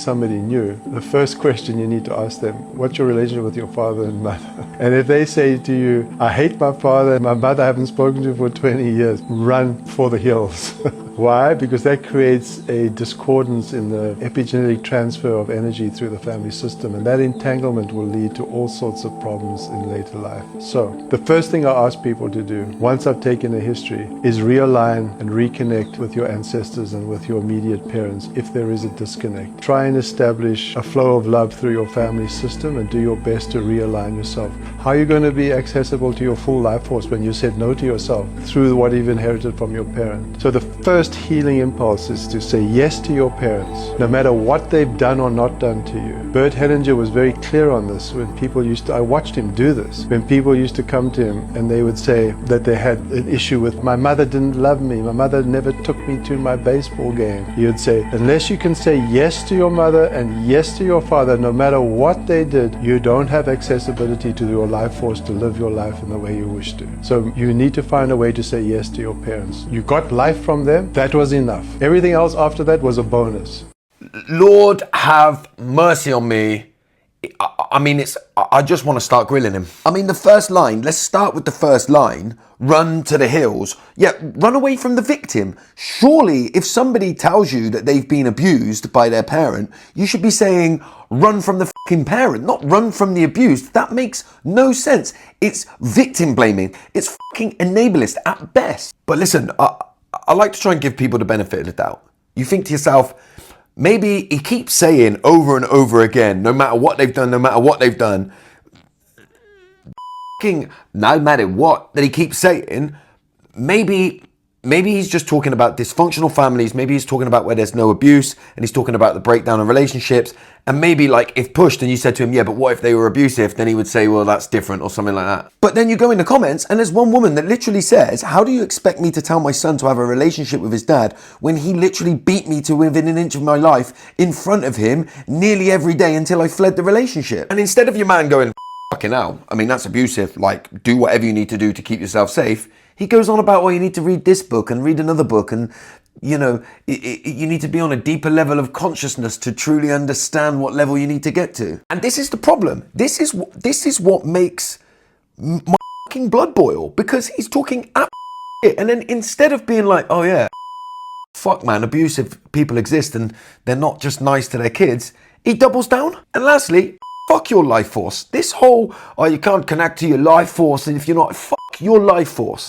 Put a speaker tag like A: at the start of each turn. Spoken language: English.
A: somebody new, the first question you need to ask them, what's your relationship with your father and mother? And if they say to you, I hate my father and my mother I haven't spoken to for 20 years, run for the hills. Why? Because that creates a discordance in the epigenetic transfer of energy through the family system, and that entanglement will lead to all sorts of problems in later life. So the first thing I ask people to do, once I've taken a history, is realign and reconnect with your ancestors and with your immediate parents if there is a disconnect. Try and establish a flow of love through your family system and do your best to realign yourself. How are you going to be accessible to your full life force when you said no to yourself through what you've inherited from your parent? So the first healing impulse is to say yes to your parents, no matter what they've done or not done to you. Bert Hellinger was very clear on this when people used to, I watched him do this, when people used to come to him and they would say that they had an issue with, my mother didn't love me, my mother never took me to my baseball game. He would say, unless you can say yes to your mother and yes to your father, no matter what they did, you don't have accessibility to your life force to live your life in the way you wish to. So you need to find a way to say yes to your parents. You got life from them, that was enough. Everything else after that was a bonus.
B: Lord have mercy on me. I just want to start grilling him. I mean, the first line, let's start with the first line. Run to the hills. Yeah, run away from the victim. Surely, if somebody tells you that they've been abused by their parent, you should be saying, run from the fucking parent, not run from the abused. That makes no sense. It's victim blaming. It's fucking enablist at best. But listen, I like to try and give people the benefit of the doubt. You think to yourself, maybe he keeps saying over and over again, no matter what they've done, no matter what that he keeps saying, maybe he's just talking about dysfunctional families, maybe he's talking about where there's no abuse, and he's talking about the breakdown of relationships, and maybe like if pushed and you said to him, yeah, but what if they were abusive? Then he would say, well, that's different or something like that. But then you go in the comments and there's one woman that literally says, how do you expect me to tell my son to have a relationship with his dad when he literally beat me to within an inch of my life in front of him nearly every day until I fled the relationship? And instead of your man going, fucking hell, I mean, that's abusive, like do whatever you need to do to keep yourself safe, he goes on about, well, you need to read this book and read another book, and you know, you need to be on a deeper level of consciousness to truly understand what level you need to get to. And this is the problem. This is what makes my fucking blood boil, because he's talking shit, and then instead of being like, oh yeah, fuck man, abusive people exist and they're not just nice to their kids, he doubles down. And lastly, fuck your life force. This whole, oh, you can't connect to your life force, and if you're not, fuck your life force.